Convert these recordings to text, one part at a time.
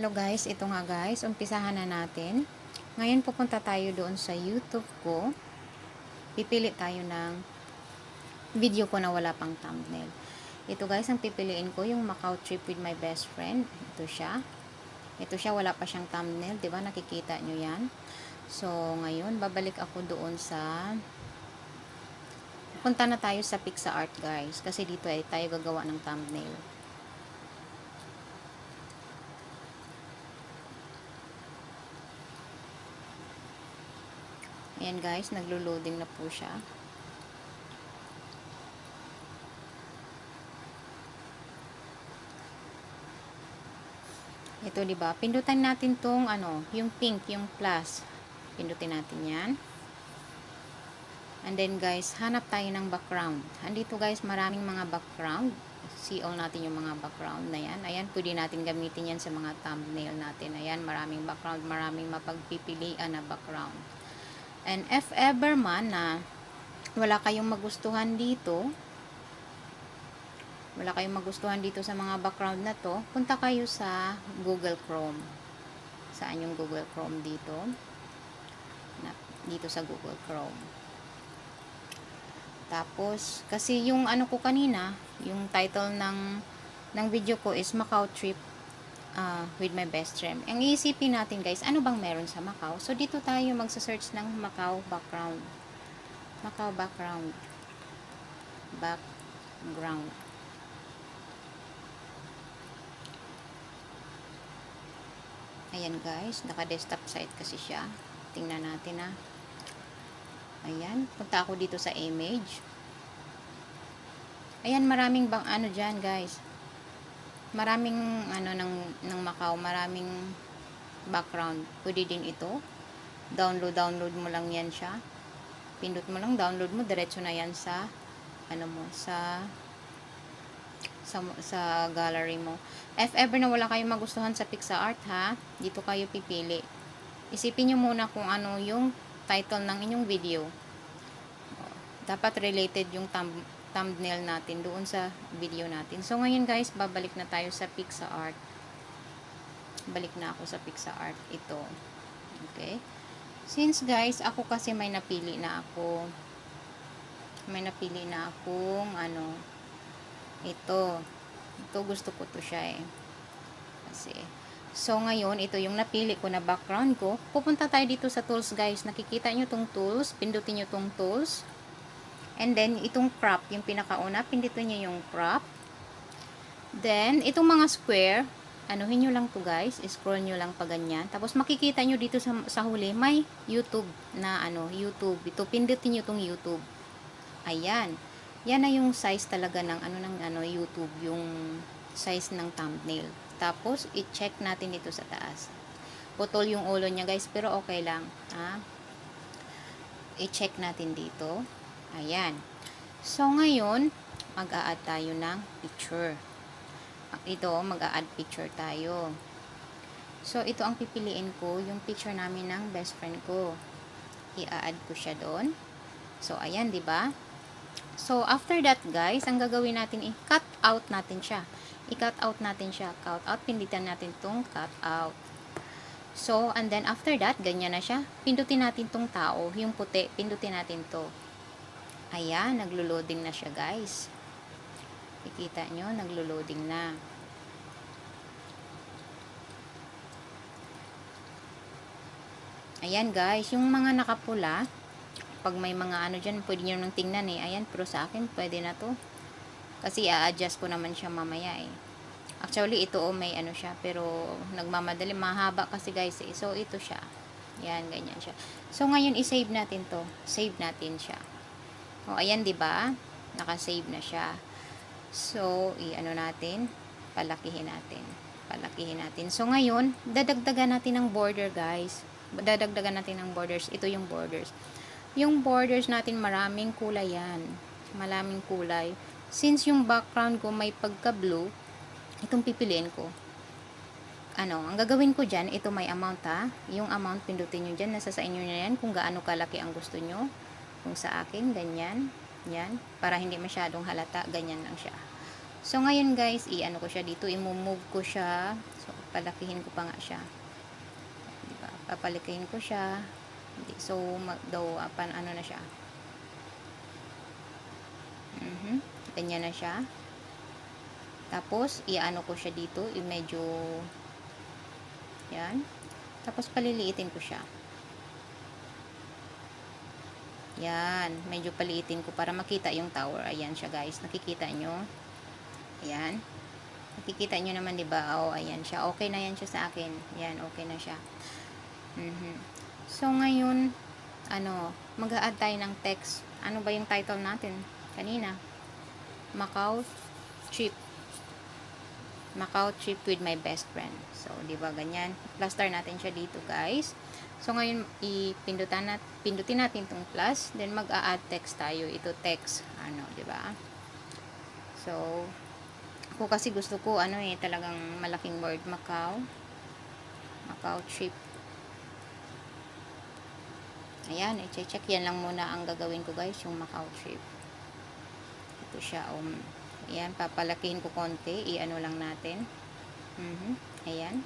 Hello guys, ito nga guys, umpisahan na natin. Ngayon pupunta tayo doon sa YouTube ko. Pipili tayo ng video ko na wala pang thumbnail. Ito guys, ang pipiliin ko yung Macau trip with my best friend. Ito siya. Ito siya, wala pa siyang thumbnail, 'di ba? Nakikita nyo 'yan. So, ngayon babalik ako doon sa punta na tayo sa PixArt guys, kasi dito ay tayo gagawa ng thumbnail. Ayan guys, naglo-loading na po siya. Ito, 'di ba? Pindutan natin tong yung pink, yung plus. Pindutin natin 'yan. And then guys, hanap tayo ng background. Andito guys, maraming mga background. See all natin yung mga background na 'yan. Ayan, pwede natin gamitin 'yan sa mga thumbnail natin. Ayan, maraming background, maraming mapagpipilian na background. And if ever man na wala kayong magustuhan dito, sa mga background na to, punta kayo sa Google Chrome. Saan yung Google Chrome dito? Dito sa Google Chrome. Tapos, kasi yung ko kanina, yung title ng video ko is Macau Trip with my best friend. Ang iisipin natin guys, ano bang meron sa Macau? So, dito tayo magsa-search ng Macau background. Macau background. Background. Ayan guys, naka-desktop site kasi siya. Tingnan natin na. Ayan, punta ako dito sa image. Ayan, maraming dyan guys. Maraming ng Macau, maraming background. Pwede din ito. Download mo lang yan siya. Pindot mo lang, download mo, diretso na yan sa sa gallery mo. If ever na wala kayong magustuhan sa PixArt ha, dito kayo pipili. Isipin nyo muna kung ano yung title ng inyong video. Dapat related yung thumbnail natin doon sa video natin. So ngayon guys, babalik na tayo sa PixArt. Balik na ako sa PixArt. Ito. Okay. Since guys, ako kasi may napili na akong ito gusto ko to siya kasi so ngayon ito yung napili ko na background ko. Pupunta tayo dito sa tools guys. Nakikita nyo tong tools, pindutin nyo tong tools, and then itong crop, yung pinakauna, pindutin nyo yung crop. Then itong mga square, anuhin nyo lang to guys, scroll nyo lang pa ganyan. Tapos makikita nyo dito sa huli may YouTube na YouTube. Ito, pindutin nyo tong YouTube. Ayan. Yan na yung size talaga ng YouTube, yung size ng thumbnail. Tapos i-check natin dito sa taas. Putol yung ulo niya guys, pero okay lang. I-check natin dito. Ayan. So ngayon, mag-a-add tayo ng picture. Ito, mag-a-add picture tayo. So ito ang pipiliin ko, yung picture namin ng best friend ko. I-add ko siya doon. So ayan, 'di ba? So, after that, guys, ang gagawin natin, i-cut out natin siya. I-cut out natin siya. Cut out, pindutin natin tong cut out. So, and then after that, ganyan na siya. Pindutin natin tong tao, yung puti, pindutin natin to. Ayan, naglo-loading na siya, guys. Ikita nyo, naglo-loading na. Ayan, guys, yung mga nakapula, pag may mga dyan, pwede nyo nang tingnan ayan, pero sa akin, pwede na to. Kasi i-adjust ko naman siya mamaya Actually, ito may siya, pero nagmamadali, mahaba kasi guys So, ito siya. Yan, ganyan siya. So, ngayon, i-save natin to. Save natin siya. O, ayan, diba? Naka-save na siya. So, natin, palakihin natin. Palakihin natin. So, ngayon, dadagdagan natin ng border, guys. Dadagdagan natin ng borders. Ito yung borders. Yung borders natin, maraming kulay yan. Maraming kulay. Since yung background ko may pagka-blue, itong pipiliin ko. Ang gagawin ko dyan, ito may amount Yung amount, pindutin nyo dyan. Nasa sa inyo na yan kung gaano kalaki ang gusto nyo. Kung sa akin, ganyan. Yan. Para hindi masyadong halata, ganyan lang siya. So, ngayon guys, ko siya dito. I-move ko siya. So, papalakihin ko pa nga siya. Diba? Papalakihin ko siya. So, ano na siya. Ganyan na siya. Tapos, iano ko siya dito. Medyo, yan. Tapos, paliliitin ko siya. Yan. Medyo paliitin ko para makita yung tower. Ayan siya, guys. Nakikita nyo. Ayan. Nakikita nyo naman, diba? Oh, ayan siya. Okay na yan siya sa akin. Yan, okay na siya. So, ngayon, mag-a-add tayo ng text. Ano ba yung title natin? Kanina. Macau trip. Macau trip with my best friend. So, diba, ganyan. Plaster natin siya dito, guys. So, ngayon, pindutin natin itong plus. Then, mag-a-add text tayo. Ito, text. Diba? So, ako kasi gusto ko, talagang malaking word. Macau trip. Ayan, i-check. Yan lang muna ang gagawin ko, guys. Yung Macau trip. Ito siya. Ayan, papalakihin ko konti. I-ano lang natin. Ayan.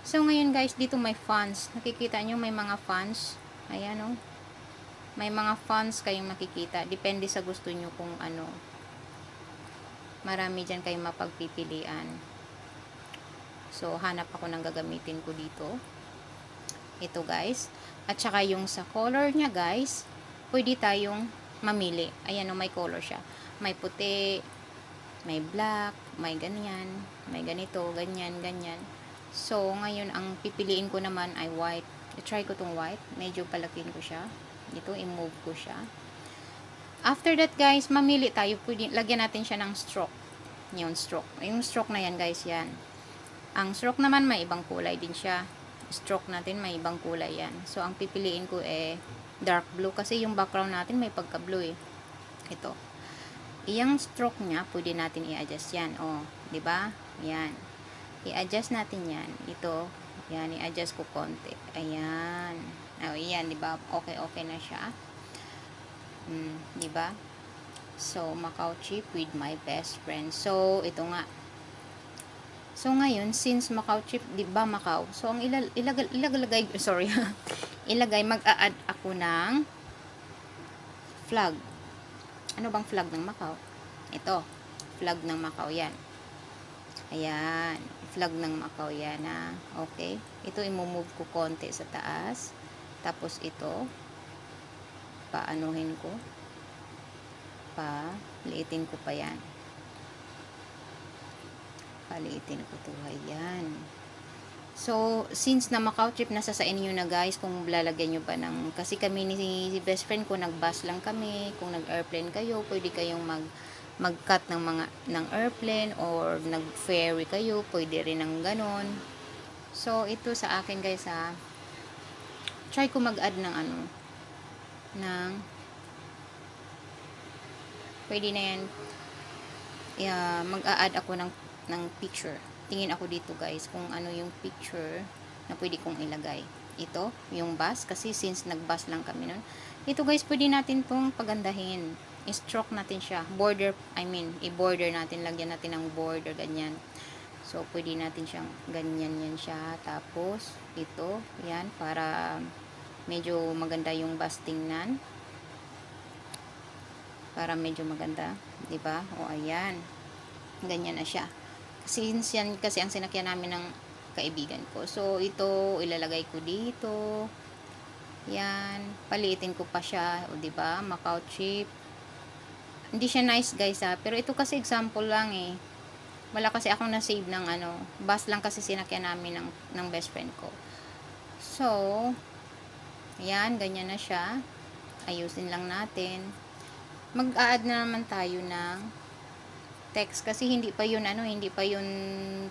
So, ngayon guys, dito may fonts. Nakikita nyo, may mga fonts. Ayan, may mga fonts kayong makikita. Depende sa gusto nyo kung ano. Marami dyan kayong mapagpipilian. So, hanap ako ng gagamitin ko dito. Ito guys. At saka yung sa color niya guys, pwede tayong mamili. Ayan, may color siya. May puti, may black, may ganyan, may ganito, ganyan, ganyan. So, ngayon, ang pipiliin ko naman ay white. I-try ko tong white. Medyo palakin ko siya. Dito, i-move ko siya. After that, guys, mamili tayo. Pwede, lagyan natin siya ng stroke. Yung stroke. Yung stroke na yan, guys, yan. Ang stroke naman, may ibang kulay din siya. Stroke natin, may ibang kulay yan. So, ang pipiliin ko dark blue. Kasi yung background natin, may pagka-blue Ito. Iyang stroke niya, pwede natin i-adjust yan. Diba? Yan. I-adjust natin yan. Ito, yan, i-adjust ko konti. Ayan. Ayan, diba? Okay na siya. Diba? So, Macau trip with my best friend. So, ito nga. So, ngayon, since Macau trip, diba Macau? So, ang ilagay, sorry, mag-a-add ako ng flag. Ano bang flag ng Macau? Ito, flag ng Macau, yan. Ayan, flag ng Macau yan okay. Ito i-move ko konti sa taas. Tapos ito paanuhin ko. Paliitin ko pa yan. Paliitin ko to. Ayan. So, since na Macau trip nasa sa inyo na guys, kung lalagyan nyo ba ng, kasi kami ni best friend ko, nag-bus lang kami. Kung nag-airplane kayo, pwede kayong mag-cut ng airplane or nag-ferry kayo, pwede rin ng ganon. So, ito sa akin guys try ko mag-add ng pwede na yan. Mag-a-add ako ng picture. Tingin ako dito guys kung ano yung picture na pwede kong ilagay. Ito, yung bus, kasi since nag-bus lang kami nun. Ito guys, pwede natin tong pagandahin. I-stroke natin siya. I-border natin. Lagyan natin ng border, ganyan. So, pwede natin siyang ganyan yan siya. Tapos, ito, yan, para medyo maganda yung bus tingnan. Para medyo maganda. Diba? Ayan. Ganyan na siya. Since yan kasi ang sinakyan namin ng kaibigan ko. So, ito, ilalagay ko dito. Yan. Paliitin ko pa siya. Diba? Macau trip. Hindi siya nice guys pero ito kasi example lang wala kasi akong na-save ng bus lang kasi sinakyan namin ng best friend ko. So, yan, ganyan na siya. Ayusin lang natin. Mag-a-add na naman tayo ng text kasi hindi pa yun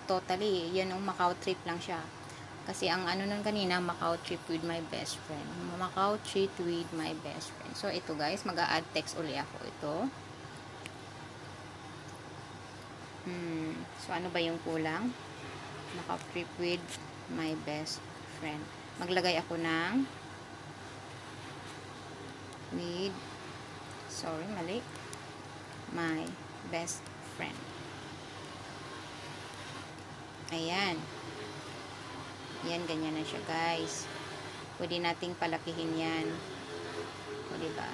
totally. Yan Macau trip lang siya. Kasi ang nun kanina, Macau trip with my best friend. Macau trip with my best friend. So, ito guys, mag-a-add text uli ako. Ito. So, ano ba yung kulang? Macau trip with my best friend. Maglagay ako ng mali. My best friend. Ayan. Yan, ganyan na siya guys. Pwede nating palakihin yan. O, diba?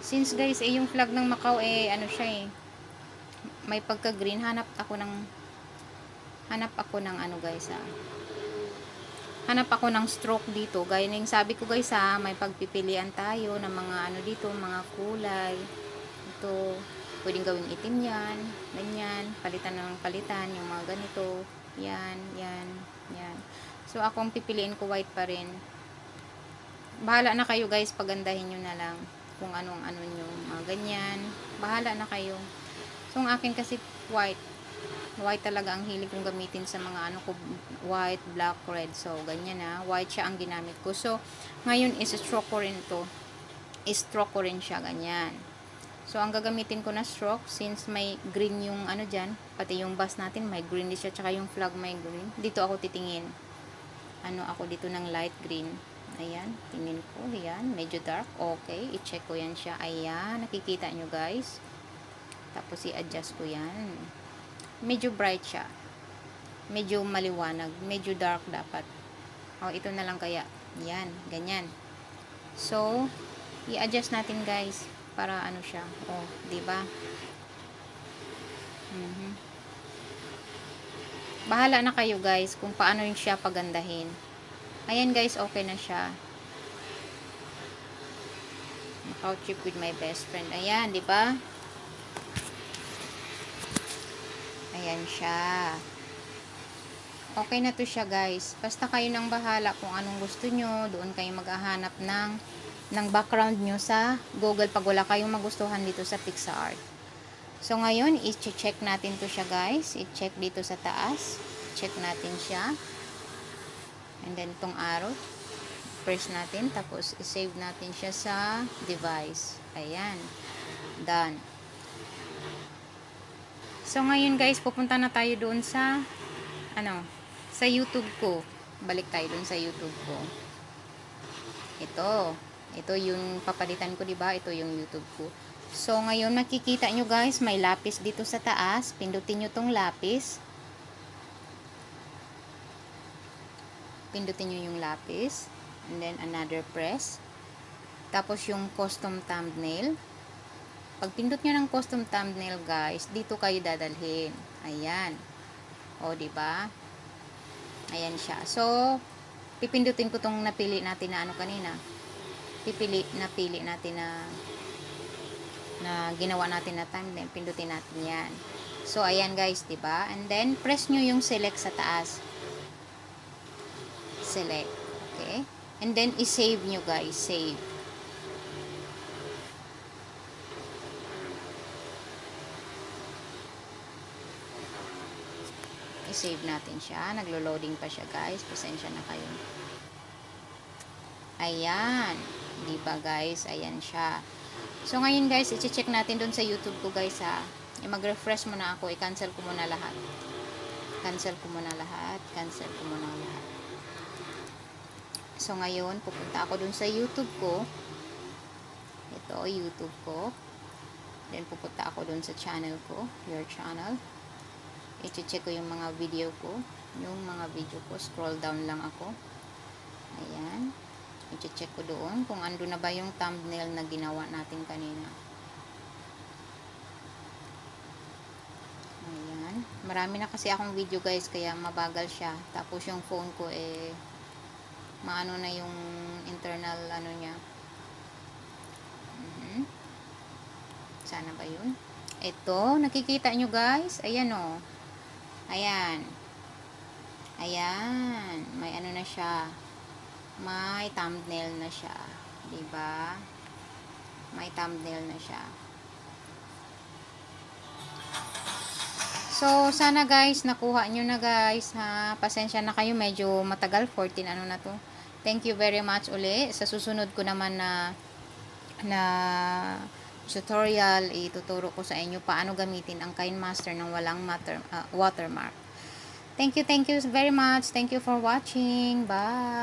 Since guys, yung flag ng Macau, ano siya may pagka-green. Hanap ako ng ano guys, hanap ako ng stroke dito. Gaya ng sabi ko guys, may pagpipilian tayo ng mga ano dito, mga kulay. Ito, pwedeng gawing itim yan, ganyan, palitan ng palitan, yung mga ganito, yan, yan, yan. So, akong pipiliin ko white pa rin. Bahala na kayo guys, pagandahin nyo na lang kung anong ano nyo, mga ganyan. Bahala na kayo. So, ang akin kasi white. White talaga ang hilig kong gamitin sa mga ano ko, white, black, red. So, ganyan na. White siya ang ginamit ko. So, ngayon is stroke ko rin to. Stroke ko rin siya, ganyan. So, ang gagamitin ko na stroke, since may green yung ano dyan, pati yung bus natin, may green din siya, tsaka yung flag may green. Dito ako titingin. Ano ako dito ng light green. Ayan, tingin ko. Ayan, medyo dark. Okay, i-check ko yan siya. Ayan, nakikita nyo guys. Tapos i-adjust ko yan. Medyo bright siya. Medyo maliwanag. Medyo dark dapat. O, ito na lang kaya. Yan, ganyan. So, i-adjust natin guys. Para ano siya. O, diba? Bahala na kayo guys kung paano yung siya pagandahin. Ayan guys, okay na siya. Macau trip with my best friend. Ayan, diba? Ayan siya. Okay na to siya guys. Basta kayo nang bahala kung anong gusto nyo. Doon kayo maghahanap ng background nyo sa Google pag wala kayong magustuhan dito sa PixArt. So ngayon, i-check natin to siya guys. I-check dito sa taas. Check natin siya. And then itong arrow. Press natin. Tapos i-save natin siya sa device. Ayan. Done. So, ngayon guys, pupunta na tayo doon sa sa YouTube ko. Balik tayo doon sa YouTube ko. Ito yung papalitan ko, diba? Ito yung YouTube ko. So, ngayon makikita nyo guys, may lapis dito sa taas. Pindutin nyo tong lapis. Pindutin nyo yung lapis. And then, another press. Tapos, yung custom thumbnail. Pag pindot nyo ng custom thumbnail guys, dito kayo dadalhin. Ayan. O, diba? Ayan siya. So, pipindutin ko tong napili natin na ano kanina. Napili natin na ginawa natin na thumbnail. Pindutin natin yan. So, ayan guys, diba? And then, press nyo yung select sa taas. Select. Okay? And then, i-save nyo guys. Save. I-save natin siya. Naglo-loading pa siya guys. Pasensya na kayo. Ayan. Diba guys? Ayan siya. So ngayon guys, i-check natin dun sa YouTube ko guys ha. Mag-refresh muna ako. I-cancel ko muna lahat. Cancel ko muna lahat. Cancel ko muna lahat. So ngayon, pupunta ako dun sa YouTube ko. Ito, YouTube ko. Then pupunta ako dun sa channel ko. Your channel. I-check ko yung mga video ko. Yung mga video ko. Scroll down lang ako. Ayan. I-check ko doon kung ando na ba yung thumbnail na ginawa natin kanina. Ayan. Marami na kasi akong video guys. Kaya mabagal siya. Tapos yung phone ko maano na yung internal ano niya. Sana ba yun? Ito. Nakikita nyo guys. Ayan o. Ayan. Ayan. May ano na siya. May thumbnail na siya. Diba? May thumbnail na siya. So, sana guys, nakuha nyo na guys, ha. Pasensya na kayo. Medyo matagal. 14 ano na to. Thank you very much uli. Sa susunod ko naman na tutorial, ituturo ko sa inyo paano gamitin ang KineMaster ng walang watermark. Thank you very much. Thank you for watching. Bye!